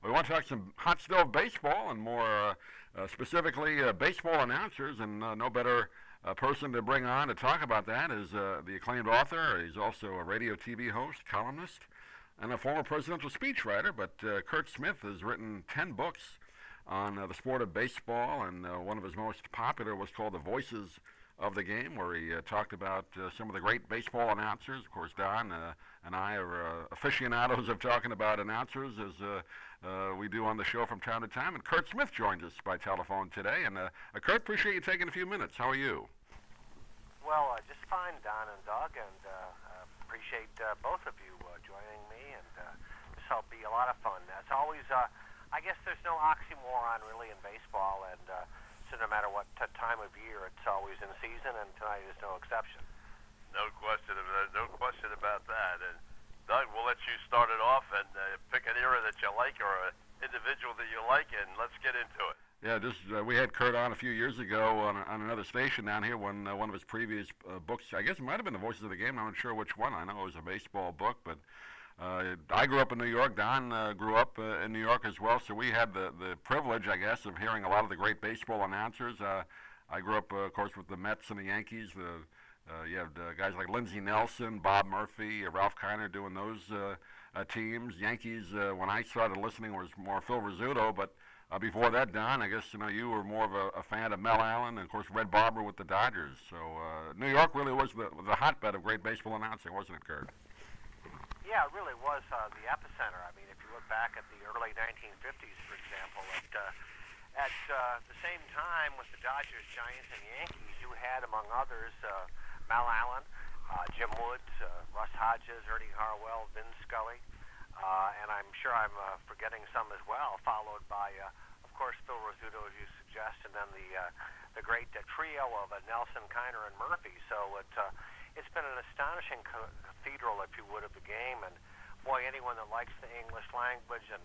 We want to talk some hot stove baseball and more specifically baseball announcers, and no better person to bring on to talk about that is the acclaimed author. He's also a radio TV host, columnist, and a former presidential speechwriter. But Curt Smith has written 10 books on the sport of baseball, and one of his most popular was called The Voices of the Game, where he talked about some of the great baseball announcers. Of course, Don and I are aficionados of talking about announcers, as we do on the show from time to time. And Curt Smith joins us by telephone today. And Curt, appreciate you taking a few minutes. How are you? Well, just fine, Don and Doug, and appreciate both of you joining me, and this will be a lot of fun. It's always, I guess there's no oxymoron really in baseball, and so no matter what time of year, it's always in season, and tonight is no exception. No question about that. And Doug, we'll let you start it off and pick an era that you like or an individual that you like, and let's get into it. Yeah, just we had Curt on a few years ago on another station down here when one of his previous books, I guess it might have been The Voices of the Game. I'm not sure which one. I know it was a baseball book, but I grew up in New York. Don grew up in New York as well, so we had the privilege, I guess, of hearing a lot of the great baseball announcers. I grew up, of course, with the Mets and the Yankees. You had guys like Lindsey Nelson, Bob Murphy, Ralph Kiner doing those teams. Yankees, when I started listening, was more Phil Rizzuto, but before that, Don, I guess you were more of a fan of Mel Allen and, of course, Red Barber with the Dodgers. So New York really was the hotbed of great baseball announcing, wasn't it, Curt? Yeah, it really was the epicenter. I mean, if you look back at the early 1950s, for example, at the same time with the Dodgers, Giants, and Yankees, you had, among others, Mel Allen, Jim Woods, Russ Hodges, Ernie Harwell, Vin Scully, and I'm sure I'm forgetting some as well, followed by, of course, Phil Rizzuto, as you suggest, and then the great trio of Nelson, Kiner, and Murphy. So it's been an astonishing cathedral, if you would, of the game. And boy, anyone that likes the English language and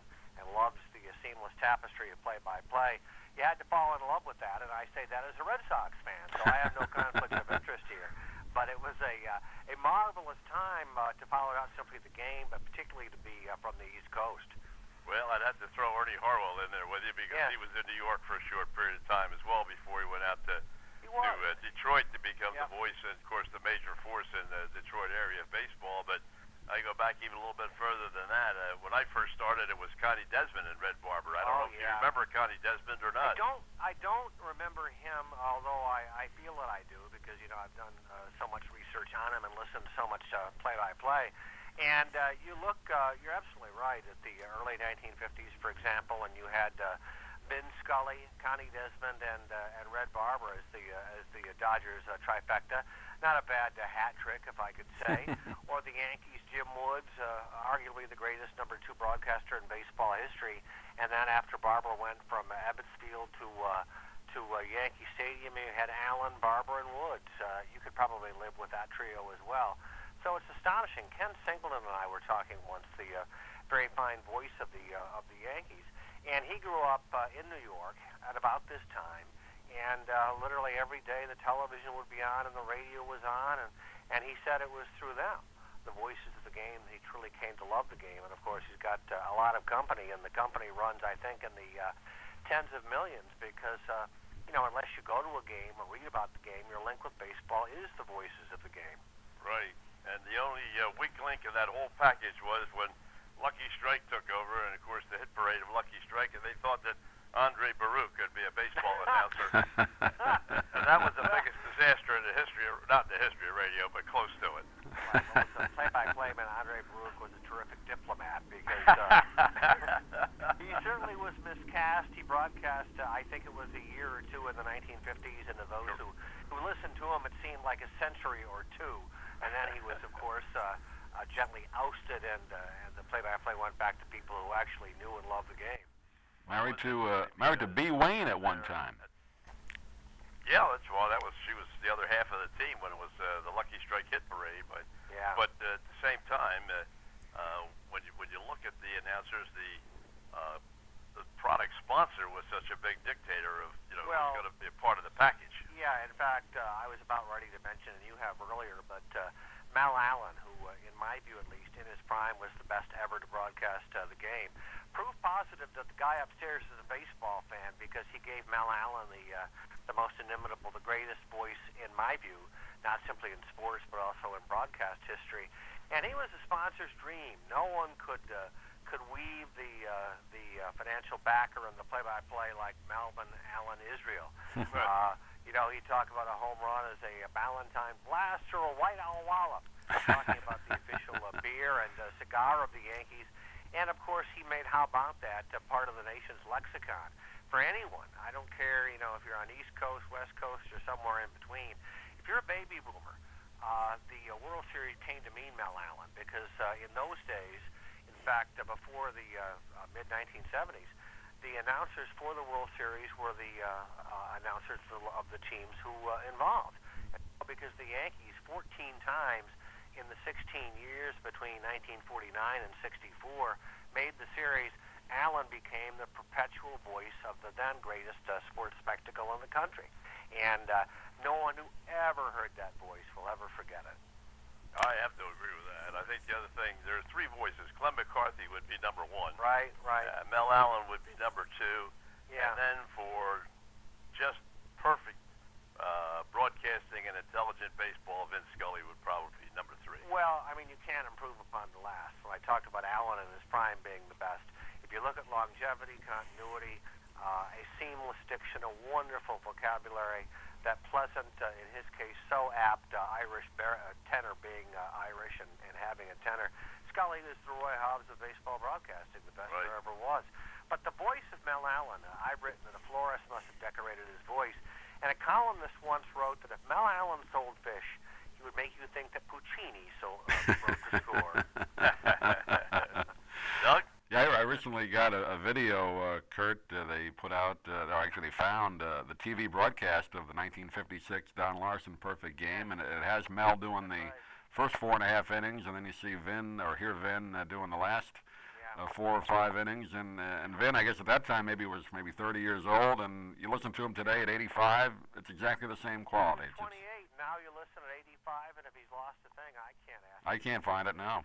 loves the seamless tapestry of play-by-play, you had to fall in love with that. And I say that as a Red Sox fan, so I have no conflict of interest here. But it was a marvelous time to follow not simply the game, but particularly to be from the East Coast. Well, I'd have to throw Ernie Harwell in there with you because he was in New York for a short period of time as well before he went out to Detroit to become the voice and, of course, the major force in the Detroit area of baseball. But I go back even a little bit further than that. When I first started, it was Connie Desmond and Red Barber. I don't know if you remember Connie Desmond or not. I don't remember him, although I feel that I do because, I've done so much research on him and listened to so much play-by-play. And you look, you're absolutely right, at the early 1950s, for example, and you had Vin Scully, Connie Desmond, and Red Barber as the Dodgers trifecta. Not a bad hat trick, if I could say. Or the Yankees, Jim Woods, arguably the greatest number 2 broadcaster in baseball history. And then after Barber went from Ebbets Field to Yankee Stadium, you had Allen, Barber, and Woods. You could probably live with that trio as well. So it's astonishing. Ken Singleton and I were talking once, the very fine voice of the Yankees. And he grew up in New York at about this time. And literally every day the television would be on and the radio was on. And he said it was through them, the voices of the game, he truly came to love the game. And, of course, he's got a lot of company. And the company runs, I think, in the tens of millions because, unless you go to a game or read about the game, your link with baseball is the voices of the game. Right. And the only weak link in that whole package was when Lucky Strike took over, and, of course, the hit parade of Lucky Strike, and they thought that Andre Baruch could be a baseball announcer. And that was the biggest disaster in the history, not in the history of radio, but close to it. Well, the play-by-play man, Andre Baruch, was a terrific diplomat because he certainly was miscast. He broadcast, I think it was a year or two in the 1950s, and to those who listened to him, it seemed like a century or two. And then he was, of course, gently ousted, and the play-by-play went back to people who actually knew and loved the game. Married to B. Wayne at one time. Yeah, she was the other half of the team when it was the Lucky Strike hit parade. But at the same time, when you look at the announcers, the product sponsor was such a big dictator of who's going to be a part of the package. Yeah, in fact, I was about ready to mention, and you have earlier, but Mel Allen, who, in my view at least, in his prime, was the best ever to broadcast the game, proved positive the guy upstairs is a baseball fan because he gave Mel Allen the most inimitable, the greatest voice in my view, not simply in sports but also in broadcast history. And he was a sponsor's dream. No one could weave the financial backer and the play-by-play like Melvin Allen Israel. You know, he'd talk about a home run as a Ballantine blast or a White Owl wallop, talking about the official beer and cigar of the Yankees. And, of course, he made How About That part of the nation's lexicon. For anyone, I don't care, you know, if you're on East Coast, West Coast, or somewhere in between, if you're a baby boomer, the World Series came to mean Mel Allen because in those days, in fact, before the mid-1970s, the announcers for the World Series were the announcers of the teams who involved. Because the Yankees 14 times in the 16 years between 1949 and 64 made the series, Allen became the perpetual voice of the then greatest sports spectacle in the country. And no one who ever heard that voice will ever forget it. I have to agree with that. I think the other thing, there are three voices. Clem McCarthy would be number one. Right. Mel Allen would be number two. Yeah. And then for just perfect broadcasting and intelligent baseball, Vince Scully would probably be number three. Well, I mean, you can't improve upon the last. When I talked about Allen in his prime being the best, if you look at longevity, continuity, a seamless diction, a wonderful vocabulary, that pleasant, in his case, so apt Irish tenor, being Irish and having a tenor. Scully is the Roy Hobbs of baseball broadcasting, the best there ever was. But the voice of Mel Allen, I've written that a florist must have decorated his voice. And a columnist once wrote that if Mel Allen sold fish, he would make you think that Puccini wrote the score. Doug? Yeah, I recently got a video, Curt. They put out, they actually found the TV broadcast of the 1956 Don Larson perfect game, and it has Mel doing the first 4.5 innings, and then you see Vin, or hear Vin doing the last 4 or 5 innings, and Vin, I guess at that time was 30 years old, and you listen to him today at 85, it's exactly the same quality. 28, now you listen at 85, and if he's lost a thing, I can't ask. I can't find it now.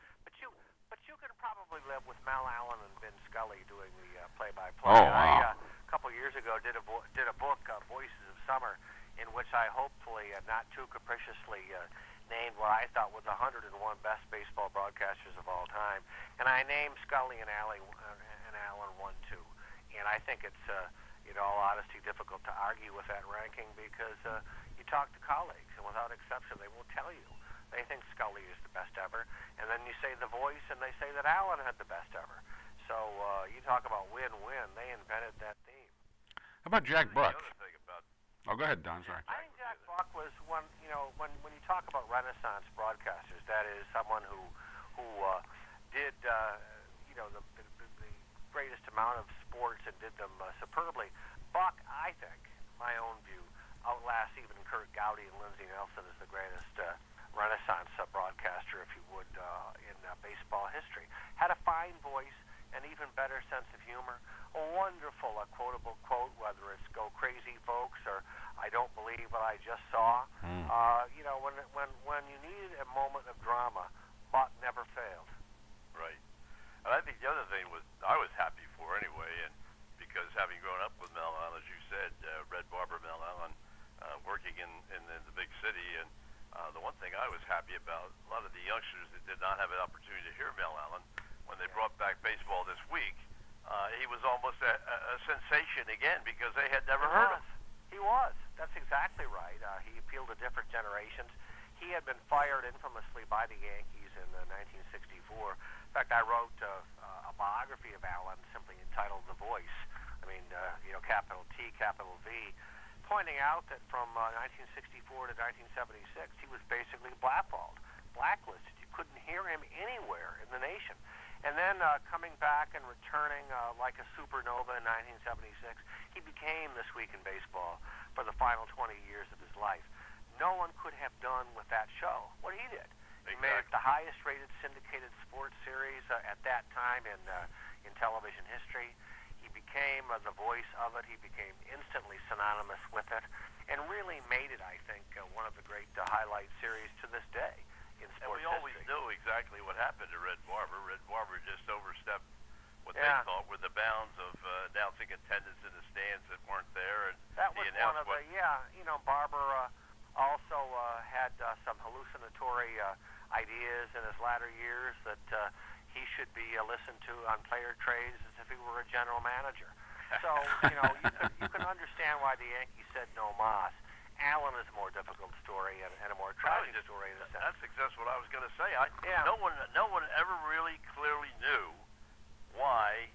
But you could probably live with Mel Allen and Vin Scully doing the play-by-play. Oh, wow. I, a couple years ago, did a book, Voices of Summer, in which I hopefully, not too capriciously, named what I thought were the 101 best baseball broadcasters of all time. And I named Scully and Allen 1, 2. And I think it's, in all honesty, difficult to argue with that ranking because you talk to colleagues, and without exception, they will tell you they think Scully is the best ever. And then you say the voice, and they say that Allen had the best ever. So you talk about win-win. They invented that theme. How about Jack Buck? About Go ahead, Don. Sorry. I think Jack Buck was one. You know, when you talk about Renaissance broadcasters, that is someone who did the greatest amount of sports and did them superbly. Buck, I think, my own view, outlasts even Curt Gowdy and Lindsey Nelson as the greatest Renaissance broadcaster, if you would, in baseball history. Had a fine voice, an even better sense of humor, a wonderful quotable quote, whether it's "Go crazy, folks," or "I don't believe what I just saw." You know, when you needed a moment of drama, Buck never failed. Right. And I think the other thing was I was happy for anyway, and because having grown up with Mel Allen, as you said, Red Barber Mel Allen, working in the big city, and the one thing I was happy about, a lot of the youngsters that did not have an opportunity to hear Mel Allen, when they brought back baseball this week, he was almost a sensation again because they had never heard him. He was. That's exactly right. He appealed to different generations. He had been fired infamously by the Yankees in 1964. In fact, I wrote a biography of Allen simply entitled "The Voice." I mean, capital T, capital V, pointing out that from 1964 to 1976, he was basically blacklisted. You couldn't hear him anywhere in the nation. And then coming back and returning like a supernova in 1976, he became This Week in Baseball for the final 20 years of his life. No one could have done with that show what he did. He made it the highest-rated syndicated sports series at that time in television history. He became the voice of it. He became instantly synonymous with it, and really made it, I think, one of the great highlight series to this day in sports history. And we always knew exactly what happened to Red Barber. Red Barber just overstepped what they thought were the bounds of missing attendance in the stands that weren't there, and that he was announced one of the Barber also had some hallucinatory ideas in his latter years that he should be listened to on player trades as if he were a general manager. So you can understand why the Yankees said no mas. Allen is a more difficult story and a more tragic story in a sense. That's exactly what I was going to say. Yeah. No one ever really clearly knew why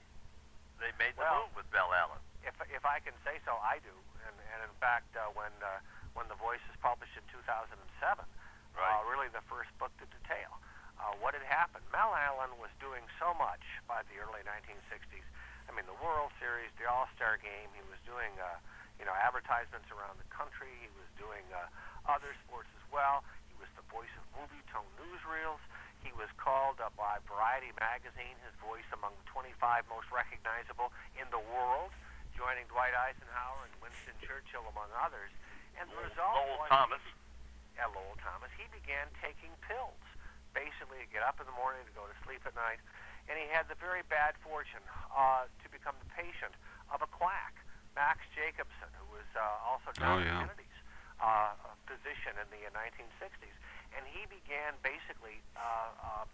they made the move with Mel Allen. If I can say so, I do. And in fact, when The Voice is published in 2007, really the first book to detail what had happened. Mel Allen was doing so much by the early 1960s. I mean, the World Series, the All-Star Game. He was doing advertisements around the country. He was doing other sports as well. He was the voice of movie tone newsreels. He was called by Variety magazine, his voice among the 25 most recognizable in the world, joining Dwight Eisenhower and Winston Churchill, among others. And the result Lowell was Thomas. Lowell Thomas. He began taking pills, basically to get up in the morning, to go to sleep at night. And he had the very bad fortune to become the patient of a quack, Max Jacobson, who was also John Kennedy's physician in the 1960s. And he began basically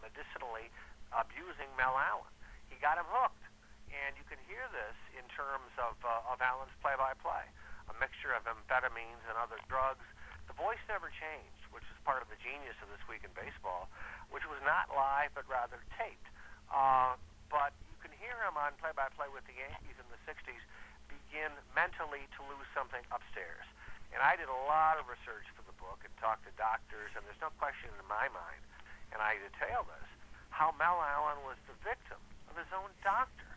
medicinally abusing Mel Allen. He got him hooked. And you can hear this in terms of Allen's play-by-play, a mixture of amphetamines and other drugs. The voice never changed, which is part of the genius of This Week in Baseball, which was not live but rather taped. But you can hear him on play-by-play with the Yankees in the 60s begin mentally to lose something upstairs. And I did a lot of research for the book and talked to doctors, and there's no question in my mind, and I detail this, how Mel Allen was the victim of his own doctor.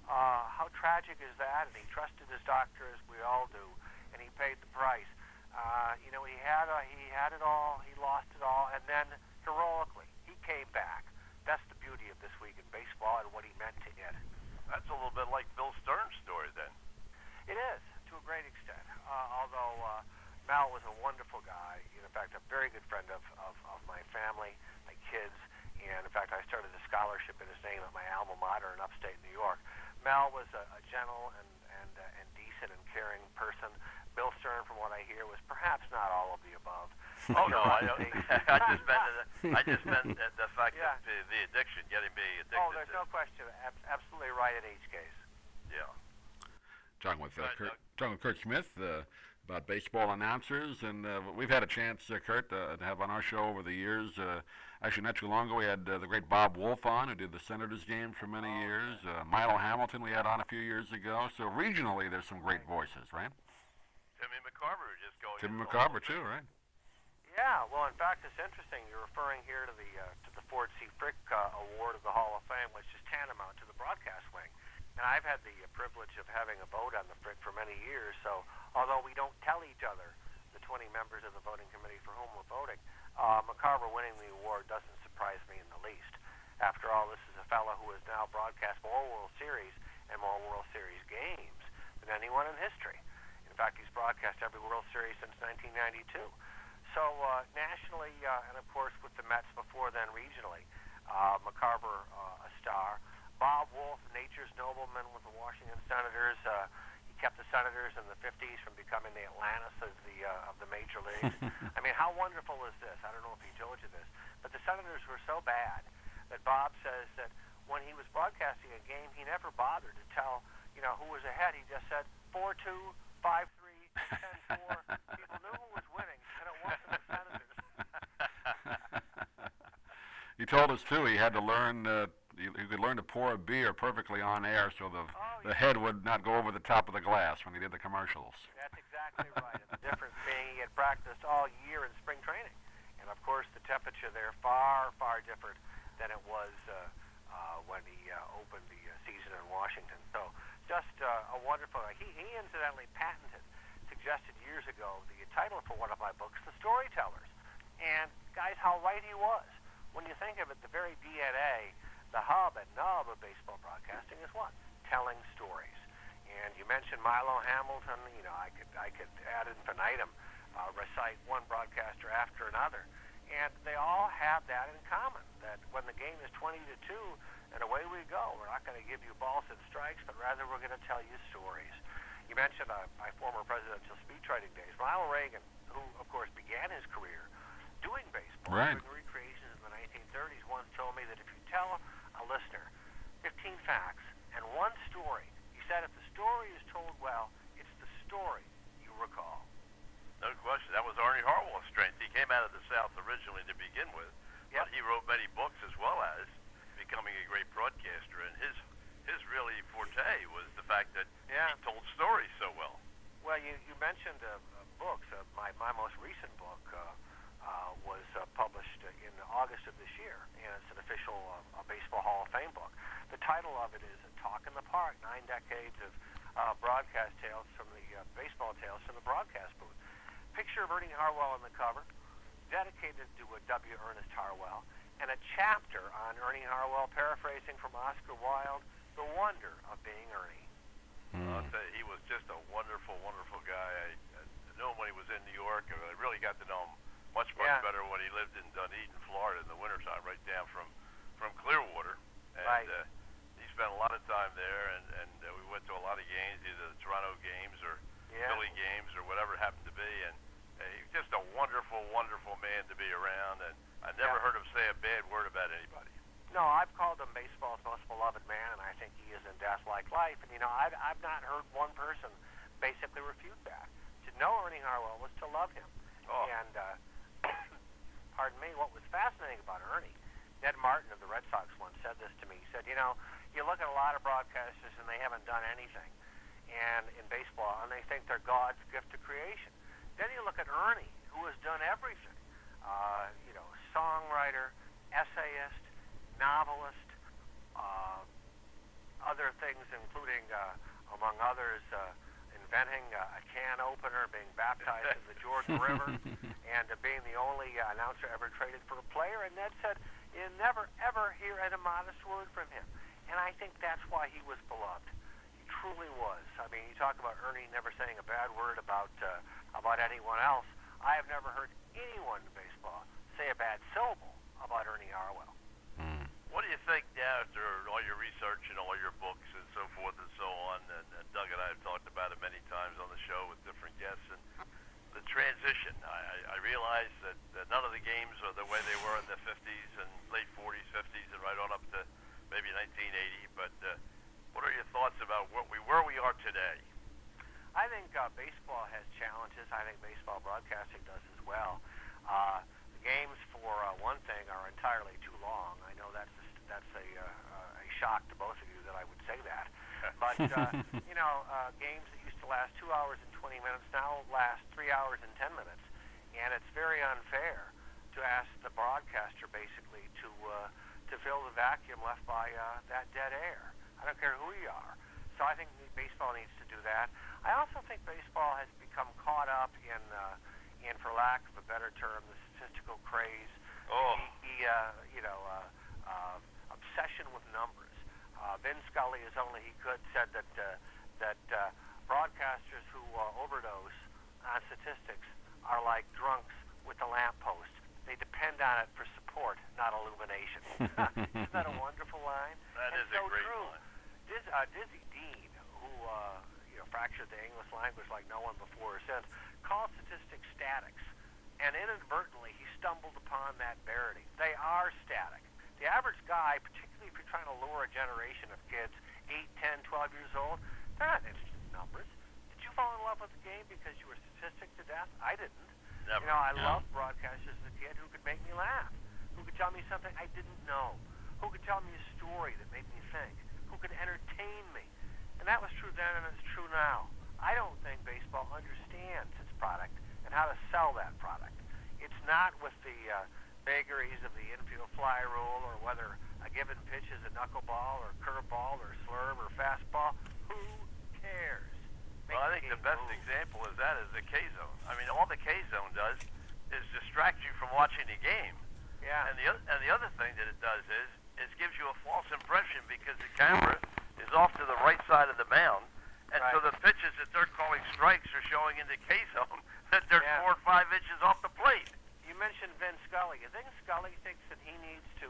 How tragic is that? And he trusted his doctor, as we all do, and he paid the price. He had it all, he lost it all, and then heroically he came back. That's the beauty of This Week in Baseball and what he meant to it. That's a little bit like Bill Stern's story, then. It is, to a great extent. Although Mal was a wonderful guy. In fact, a very good friend of my family, my kids. And, in fact, I started a scholarship in his name at my alma mater in upstate New York. Mal was a gentle and decent and caring person. Bill Stern, from what I hear, was perhaps not all of the above. Oh, no, I just meant the fact that the addiction, getting me addicted. Oh, there's no question. Absolutely right in each case. Yeah. Talking with Curt Smith about baseball announcers, and we've had a chance, Curt, to have on our show over the years. Actually, not too long ago, we had the great Bob Wolf on, who did the Senators game for many years. Milo Hamilton we had on a few years ago. So regionally, there's some great voices, right? Timmy McCarver just going. Timmy McCarver too, right? Yeah. Well, in fact, it's interesting. You're referring here to the Ford C. Frick Award of the Hall of Fame, which is tantamount to the broadcast wing. And I've had the privilege of having a vote on the Frick for many years. So although we don't tell each other, the 20 members of the voting committee for whom we're voting, McCarver winning the award doesn't surprise me in the least. After all, this is a fellow who has now broadcast more World Series and more World Series games than anyone in history. In fact, he's broadcast every World Series since 1992. So nationally, and of course with the Mets before then regionally, McCarver a star. Bob Wolf, nature's nobleman with the Washington Senators. He kept the Senators in the 50s from becoming the Atlantis of the major leagues. I mean, how wonderful is this? I don't know if he told you this, but the Senators were so bad that Bob says that when he was broadcasting a game, he never bothered to tell who was ahead. He just said 4-2, 5-3, 10-4. People knew who was winning, and it wasn't the Senators. He told us too he had to learn. You could learn to pour a beer perfectly on air, so the head would not go over the top of the glass when he did the commercials. That's exactly right. And the difference being he had practiced all year in spring training, and of course the temperature there far different than it was when he opened the season in Washington. So just a wonderful. He incidentally suggested years ago the title for one of my books, The Storytellers. And guys, how right he was. When you think of it, the very DNA, the hub and nub of baseball broadcasting is what? Telling stories. And you mentioned Milo Hamilton. I could ad infinitum recite one broadcaster after another. And they all have that in common, that when the game is 20-2 and away we go, we're not going to give you balls and strikes, but rather we're going to tell you stories. You mentioned my former presidential speechwriting days. Ronald Reagan, who, of course, began his career doing baseball, right, doing recreations in the 1930s, once told me that if you tell a listener 15 facts and one story, he said if the story is told well, it's the story you recall. No question. That was Ernie Harwell's strength. He came out of the South originally to begin with, but he wrote many books as well as becoming a great broadcaster. And his really forte was the fact that he told stories so well. Well, you mentioned books. My most recent book was published in August of this year, and it's an official Baseball Hall of Fame book. The title of it is Talk in the Park, 9 Decades of Broadcast Tales from the Baseball Tales from the Broadcast Booth. Picture of Ernie Harwell on the cover, dedicated to W. Ernest Harwell, and a chapter on Ernie Harwell, paraphrasing from Oscar Wilde, The Wonder of Being Ernie. I'll tell you, he was just a wonderful, wonderful guy. I knew him when he was in New York. I really got to know him much better when he lived in Dunedin, Florida in the wintertime, right down from Clearwater. And he spent a lot of time there, and we went to a lot of games, either the Toronto games or Philly games or whatever it happened to be. And he was just a wonderful, wonderful man to be around, and I never heard him say a bad word about anybody. No, I've called him baseball's most beloved man, and I think he is in death like life. And, I've not heard one person basically refute that. To know Ernie Harwell was to love him. Oh. And, pardon me, what was fascinating about Ernie, Ned Martin of the Red Sox once said this to me. He said, you look at a lot of broadcasters and they haven't done anything and in baseball, and they think they're God's gift to creation. Then you look at Ernie, who has done everything. Songwriter, essayist, novelist, other things, including, among others, inventing a can opener, being baptized in the Jordan River, and being the only announcer ever traded for a player. And Ned said, you never, ever hear an immodest word from him. And I think that's why he was beloved. He truly was. I mean, you talk about Ernie never saying a bad word about anyone else. I have never heard anyone in baseball say a bad syllable about Ernie Harwell. What do you think now, after all your research and all your books and so forth and so on, and Doug and I have talked about it many times on the show with different guests, and the transition? I realize that none of the games are the way they were in the 50s and late 40s, 50s, and right on up to maybe 1980, but what are your thoughts about where we are today? I think baseball has challenges. I think baseball broadcasting does as well. The games, for one thing, are entirely too long. I know that's a shock to both of you that I would say that. But, games that used to last 2 hours and 20 minutes now last 3 hours and 10 minutes. And it's very unfair to ask the broadcaster, basically, to fill the vacuum left by that dead air. I don't care who you are. So I think baseball needs to do that. I also think baseball has become caught up in for lack of a better term, the statistical craze, obsession with numbers. Vin Scully, as only he could, said that broadcasters who overdose on statistics are like drunks with a lamppost. They depend on it for support, not illumination. Isn't that a wonderful line? That is so a great true. line. Dizzy Dean, who fractured the English language like no one before or since, called statistics statics, and inadvertently he stumbled upon that verity. They are static. The average guy, particularly if you're trying to lure a generation of kids 8, 10, 12 years old, they're not interested in numbers. Did you fall in love with the game because you were statistic to death? I didn't. Never. I loved broadcasters as a kid who could make me laugh, who could tell me something I didn't know, who could tell me a story that made me think, who could entertain me. And that was true then, and it's true now. I don't think baseball understands its product and how to sell that product. It's not with the vagaries of the infield fly rule or whether a given pitch is a knuckleball or curveball or slurve or fastball. Who cares? Well, I think the best example is the K-zone. I mean, all the K-zone does is distract you from watching the game. Yeah. And the other thing that it does is it gives you a false impression because the camera is off to the right side of the mound. And so the pitches that they're calling strikes are showing in the K-zone that they're 4 or 5 inches off the plate. You mentioned Vin Scully. You think Scully thinks that he needs to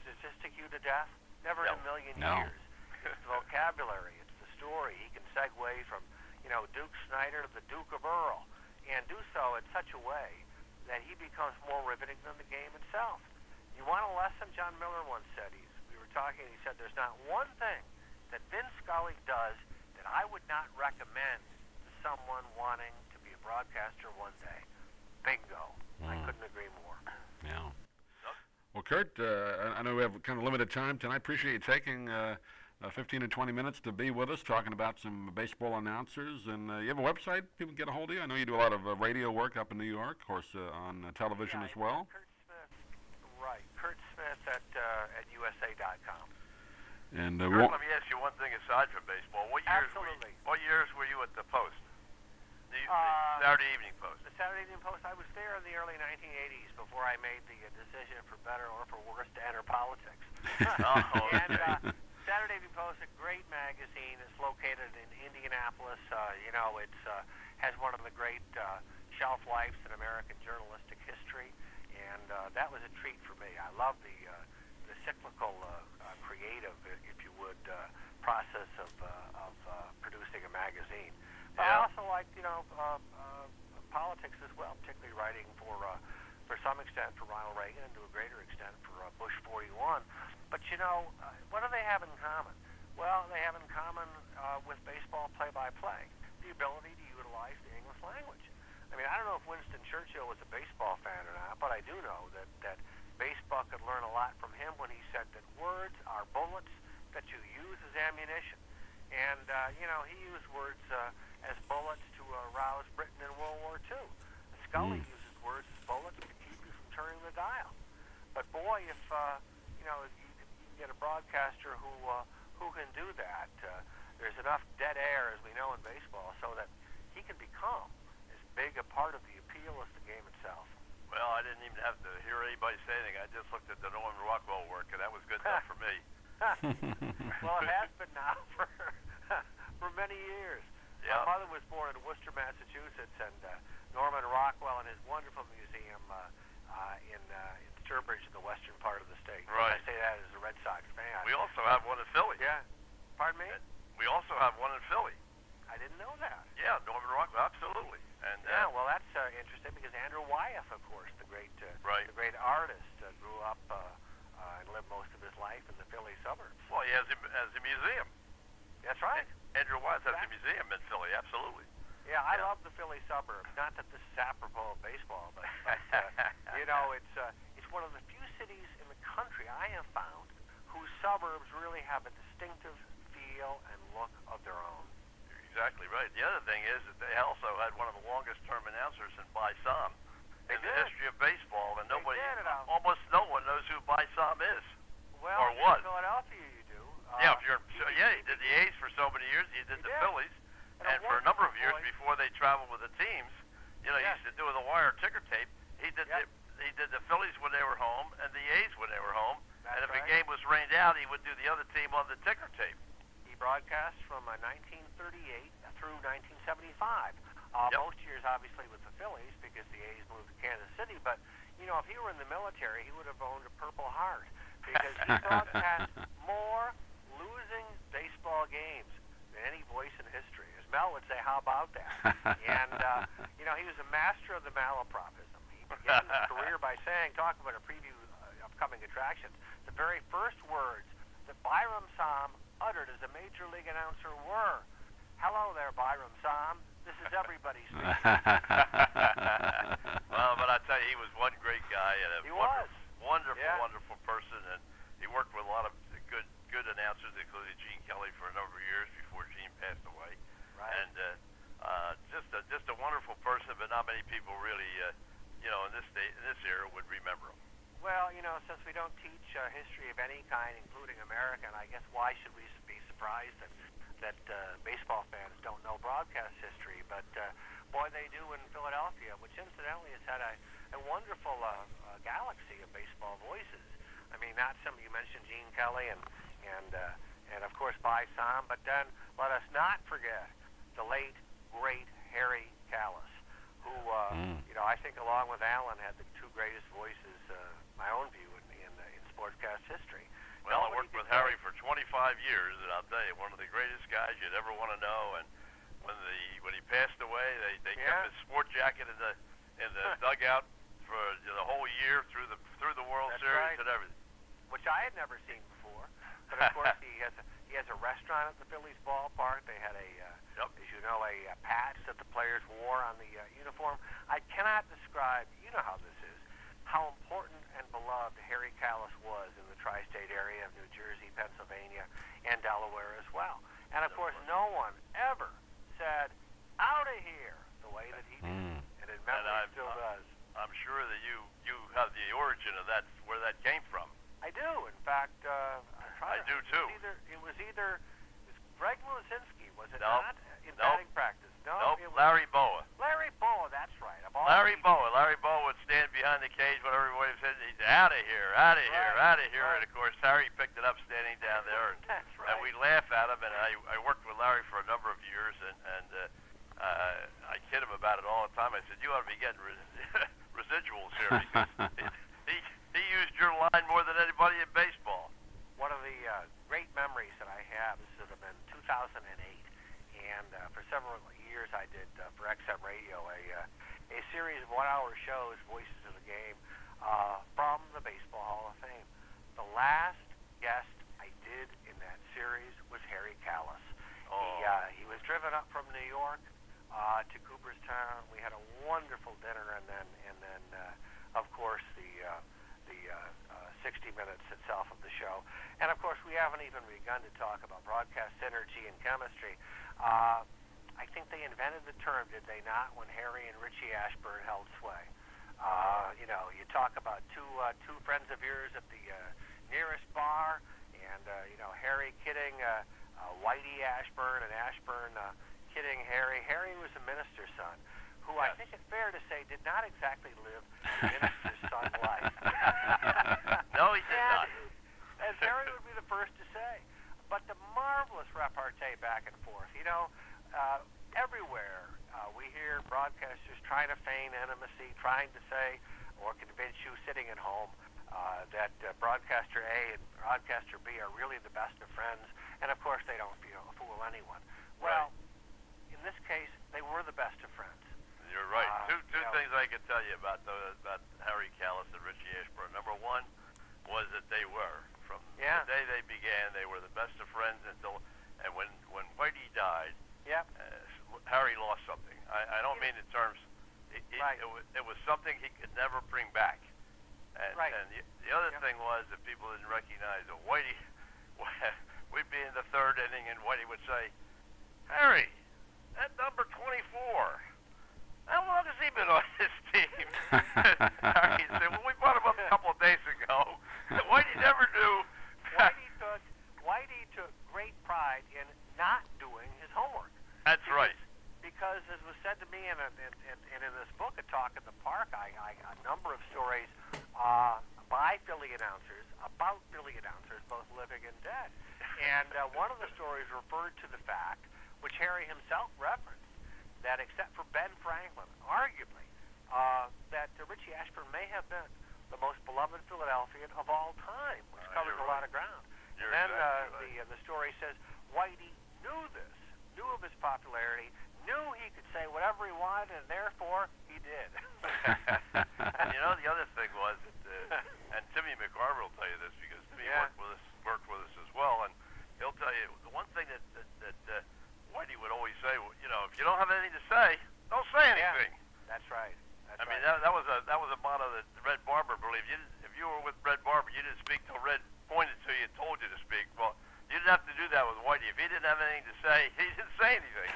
statistic you to death? Never in a million years. It's the vocabulary. It's the story. He can segue from, Duke Snyder to the Duke of Earl, and do so in such a way that he becomes more riveting than the game itself. You want a lesson? John Miller once said. We were talking, and he said, "There's not one thing that Vin Scully does that I would not recommend to someone wanting to be a broadcaster one day." Bingo. I couldn't agree more. Yeah. Well, Curt, I know we have kind of limited time tonight. I appreciate you taking 15 and 20 minutes to be with us, talking about some baseball announcers. And you have a website people can get a hold of you? I know you do a lot of radio work up in New York, of course, on television as well. Curt Smith, right. Curt Smith at USA.com. And Curt, let me ask you one thing aside from baseball. What years were you at the Post? The Saturday Evening Post. The Saturday Evening Post. I was there in the early 1980s before I made the decision, for better or for worse, to enter politics. And Saturday Evening Post, a great magazine. It's located in Indianapolis. It's has one of the great shelf lives in American journalistic history, and that was a treat for me. I love the cyclical, creative, if you would, process of producing a magazine. But I also liked, politics as well, particularly writing for some extent for Ronald Reagan and to a greater extent for Bush 41. But, what do they have in common? Well, they have in common with baseball play-by-play the ability to utilize the English language. I mean, I don't know if Winston Churchill was a baseball fan or not, but I do know that baseball could learn a lot from him when he said that words are bullets that you use as ammunition. And, he used words as bullets to rouse Britain in World War II. Scully uses words as bullets to keep you from turning the dial. But boy, if you can get a broadcaster who can do that, there's enough dead air, as we know in baseball, so that he can become as big a part of the appeal as the game itself. Well, I didn't even have to hear anybody say anything. I just looked at the Norman Rockwell work, and that was good enough for me. Well, it has been now for many years. Yeah. My mother was born in Worcester, Massachusetts, and Norman Rockwell and his wonderful museum in Sturbridge, in the western part of the state. Right. I say that as a Red Sox fan. We also have one in Philly. Yeah. Pardon me? We also have one in Philly. I didn't know that. Yeah, Norman Rockwell, absolutely. And well, that's interesting because Andrew Wyeth, of course, the great artist, grew up and lived most of his life in the Philly suburbs. Well, he has a museum. That's right. Andrew Wyeth has a museum in Philly, absolutely. Yeah, I love the Philly suburbs. Not that this is apropos of baseball, but it's one of the few cities in the country I have found whose suburbs really have a distinctive feel and look of their own. You're exactly right. The other thing is that they also had one of the longest-term announcers in By Sam in the history of baseball, and almost no one knows who By Sam is. Well, or was. In Philadelphia, you do. He did the A's for so many years. He did the Phillies, and for a number of years before they traveled with the teams, he used to do the wire ticker tape. He did the Phillies when they were home and the A's when they were home. And if a game was rained out, he would do the other team on the ticker tape. He broadcast from 1938 through 1975. Most years, obviously, with the Phillies because the A's moved to Kansas City. But, if he were in the military, he would have owned a Purple Heart because he broadcast more losing baseball games than any voice in history. As Mel would say, how about that? And, he was a master of the malapropism. He began his career by saying, talk about a preview upcoming attractions, the very first words that Byram Sam uttered as a major league announcer were, "Hello there, Byram Sam. This is everybody's speaking." Well, but I tell you, he was one great guy and wonderful, wonderful person, and he worked with a lot of good announcers, including Gene Kelly for a number of years before Gene passed away. Right. And just a wonderful person, but not many people really, in this era would remember him. Well, since we don't teach history of any kind, including American, I guess why should we be surprised that baseball fans don't know broadcast history? But boy, they do in Philadelphia, which incidentally has had a wonderful galaxy of baseball voices. I mean, not some you mentioned Gene Kelly and of course By Sam, but then let us not forget the late great Harry Callis, who I think along with Alan had the two greatest voices, my own view, in sportscast history. Well, I worked with Harry for 25 years, and I'll tell you, one of the greatest guys you'd ever want to know. And when he passed away, they kept his sport jacket in the dugout for the whole year through the World Series and everything. Which I had never seen before. But of course, he has a restaurant at the Phillies ballpark. They had as you know, a patch that the players wore on the uniform. I cannot describe, you know how this is, how important and beloved Harry Kalas was in the tri-state area of New Jersey, Pennsylvania, and Delaware as well. And of course, no one ever said, "Out of here," the way that he did. And it still does. I'm sure that you have the origin of that, where that came from. I do. In fact, I do too. It was either Greg Luzinski, was it Nope. not, in batting practice? No, nope. Larry Boa. Larry Boa, that's right. Larry Boa would stand behind the cage when everybody said, "He's out of here, out of here, out of here." And of course, Harry picked it up standing down there, and we laugh at him. And I worked with Larry for a number of years, and I kid him about it all the time. I said, "You ought to be getting residuals here, because he used your line more than anybody in baseball." One of the great memories that I have, this would have been 2008, and for several years I did for XM Radio a series of one-hour shows, Voices of the Game, from the Baseball Hall of Fame. The last guest I did in that series was Harry Kalas. Oh. He was driven up from New York to Cooperstown. We had a wonderful dinner, and then of course the 60 minutes itself of the show. And of course, we haven't even begun to talk about broadcast synergy and chemistry. I think they invented the term, did they not, when Harry and Richie Ashburn held sway? You know, you talk about two friends of yours at the nearest bar, and you know, Harry kidding Whitey Ashburn, and Ashburn kidding Harry. Harry was a minister's son, who I think it's fair to say did not exactly live a minister's son life. No, he did not. As Harry would be the first to say. But the marvelous repartee back and forth. You know, everywhere we hear broadcasters trying to feign intimacy, trying to say or convince you sitting at home that broadcaster A and broadcaster B are really the best of friends, and of course they don't fool anyone. Well, in this case, they were the best of friends. You're right. Two things I could tell you about Harry Kalas and Richie Ashburn. Number one was that they were, from the day they began, they were the best of friends and when Whitey died, Harry lost something. I don't mean in terms, it was something he could never bring back. And the other thing was that people didn't recognize that Whitey, we'd be in the third inning and Whitey would say, "Harry, that number 24, how long has he been on this team?" Harry said, "Well, we brought him up a couple of days ago." Whitey never knew. Whitey took great pride in not doing his homework. That's right. Because, as was said to me in this book, A Talk at the Park, a number of stories by Philly announcers, about Philly announcers, both living and dead. And one of the stories referred to the fact, which Harry himself referenced, that except for Ben Franklin, arguably, that Richie Ashburn may have been the most beloved Philadelphian of all time, which covers a lot of ground. And then the story says Whitey knew this, knew of his popularity, knew he could say whatever he wanted, and therefore he did. And you know, the other thing was that, and Timmy McCarver will tell you this because Timmy worked with us as well, and he'll tell you the one thing that Whitey would always say, you know, if you don't have anything to say, don't say anything. That's right. I mean, that was a motto that Red Barber believed. If you were with Red Barber, you didn't speak till Red pointed to you and told you to speak. Well, you didn't have to do that with Whitey. If he didn't have anything to say, he didn't say anything.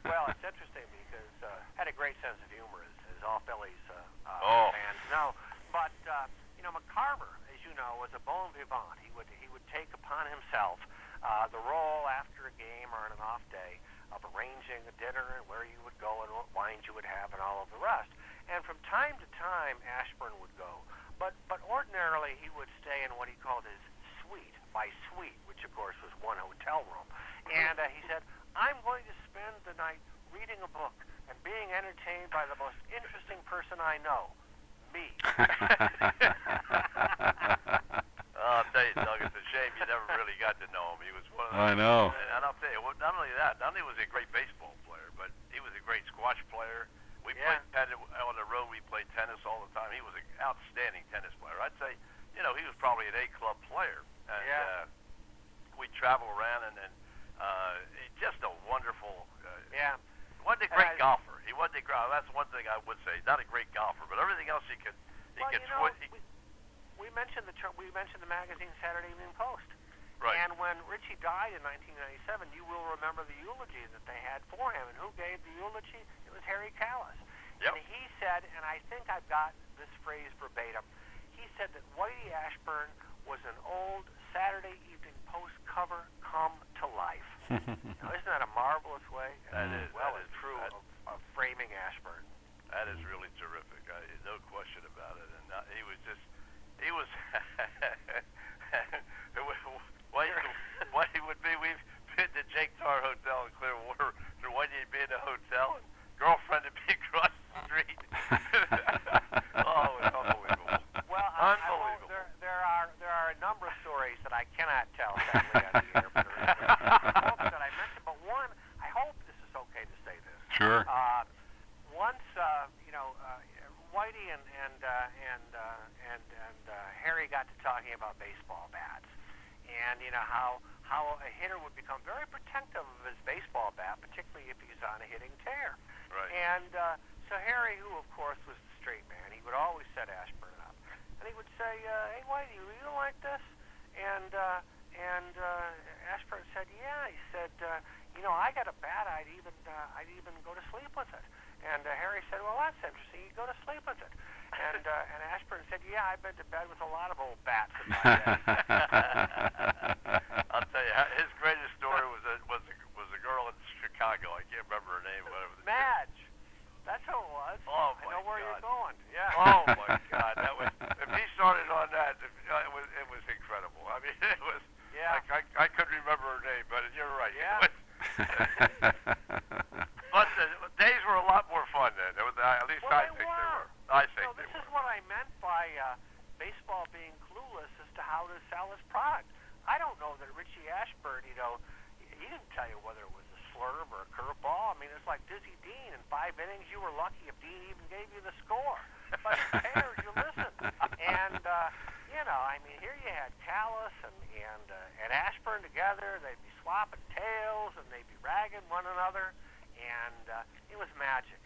Well, it's interesting because had a great sense of humor, as all Phillies fans know. But you know, McCarver, as you know, was a bon vivant. He would take upon himself the role after a game or on an off day of arranging a dinner and where you would go and what wines you would have and all of the rest. And from time to time, Ashburn would go. But ordinarily, he would stay in what he called his suite, by suite, which of course was one hotel room. And he said, "I'm going to spend the night reading a book and being entertained by the most interesting person I know, me. I'll tell you, Doug, it's a shame you never really got to know him. He was one of the... I know. And I'll tell you, not only that, not only was he a great baseball player, but he was a great squash player. We played tennis on the road. We played tennis all the time. He was an outstanding tennis player. I'd say, he was probably an A-club player. And we'd travel around, and just a wonderful... He wasn't a great golfer. He wasn't a great... That's one thing I would say. Not a great golfer, but everything else he could... We mentioned the magazine Saturday Evening Post. Right. And when Richie died in 1997, you will remember the eulogy that they had for him. And who gave the eulogy? It was Harry Callis. Yep. And he said, and I think I've got this phrase verbatim, he said that Whitey Ashburn was an old Saturday Evening Post cover come to life. Now, isn't that a marvelous way? That is. Well, that it's is, true of framing Ashburn. That is really terrific. No question about it. And he was just... He was... Whitey would be... We've been to Jake Tar Hotel in Clearwater, and Whitey would be in a hotel, and girlfriend would be across the street. Oh, it's unbelievable. Well, unbelievable. There are a number of stories that I cannot tell, sadly, on the air, but that I mentioned. But one, I hope this is okay to say this. Sure. Once, Whitey and Harry got to talking about baseball bats, and how a hitter would become very protective of his baseball bat, particularly if he's on a hitting tear. Right. And so Harry, who of course was the straight man, he would always set Ashburn up, and he would say, "Hey, Whitey, you don't like this?" And Ashburn said, "Yeah." He said, "I got a bat. I'd even go to sleep with it." And Harry said, "Well, that's interesting. You go to sleep with it." And Ashburn said, "Yeah, I've been to bed with a lot of old bats in my day." I'll tell you, his greatest story was a girl in Chicago. I can't remember her name. Whatever. Madge. That's who it was. Oh, I know where you're going. Yeah. Oh my God, that was. If he started on that, it was incredible. I mean, it was. Yeah. I couldn't remember her name, but you're right. Yeah. But the days were a lot more fun then. At least I think they were. I think they were. This is what I meant by baseball being clueless as to how to sell his product. I don't know that Richie Ashburn, he didn't tell you whether it was a slurve or a curveball. I mean, it's like Dizzy Dean. In 5 innings, you were lucky if Dean even gave you the score. But who cares? You listened. And, here you had Callis and Ashburn together. They'd be swapping tails, and they'd be ragging one another. And it was magic.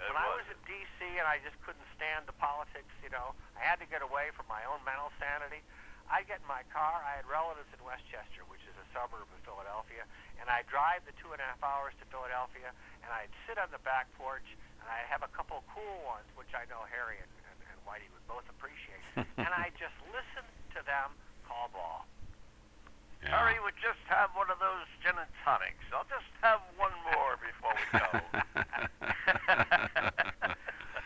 When I was in D.C. and I just couldn't stand the politics, I had to get away from my own mental sanity. I'd get in my car. I had relatives in Westchester, which is a suburb of Philadelphia, and I'd drive the 2.5 hours to Philadelphia, and I'd sit on the back porch, and I'd have a couple cool ones, which I know Harry and Whitey would both appreciate, and I'd just listen to them call ball. Yeah. Harry would just have one of those gin and tonics. I'll just have one more before we go.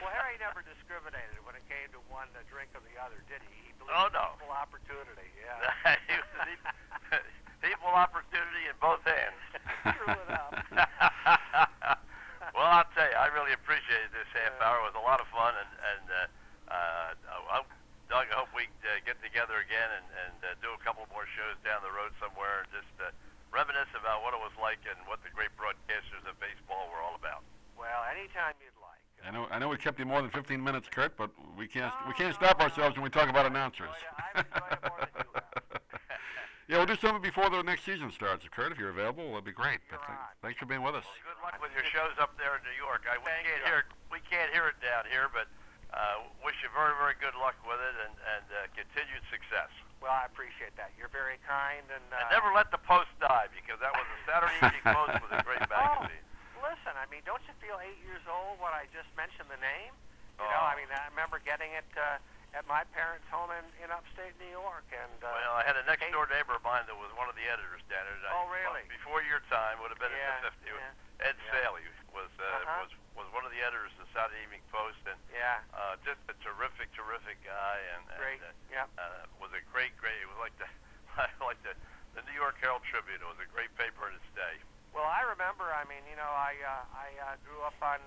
Well, Harry never discriminated when it came to one drink or the other, did he? He believed Oh, no. Equal opportunity, yeah. Equal opportunity in both hands. Screw it up. Well, I'll tell you, I really appreciated this half hour. It was a lot of fun, and Doug, I hope we get together again and do a couple more shows down the road somewhere and just reminisce about what it was like and what the great broadcasters of baseball were all about. Well, anytime you'd like. I know we kept you more than 15 minutes, Curt, but we can't stop ourselves when we talk about announcers. I've enjoyed it more than you have. Yeah, we'll do something before the next season starts. Curt, if you're available, that'd be great. Thanks for being with us. Well, good luck with your shows up there in New York. We can't hear it down here, but wish you very, very good luck with it and continued success. Well, I appreciate that. You're very kind. And never let the Post die, because that was a Saturday Evening Post with a great magazine. Listen, I mean, don't you feel 8 years old when I just mentioned the name? Oh. I mean, I remember getting it at my parents' home in upstate New York. And well, I had a next-door neighbor of mine that was one of the editors down there. Oh, really? Before your time, would have been in the 50s. Yeah. Ed Saley was one of the editors of the Saturday Evening Post, and just a terrific guy, and great. Was a great. It was like the New York Herald Tribune. It was a great paper in its day. Well, I remember. I mean, I grew up on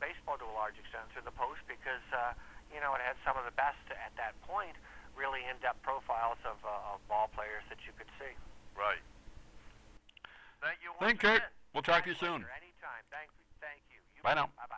baseball to a large extent through the Post because it had some of the best at that point, really in-depth profiles of ball players that you could see. Right. Thank you. Thank you, Curt. We'll talk to you soon. Anytime. Thank you. Bye now. Bye-bye.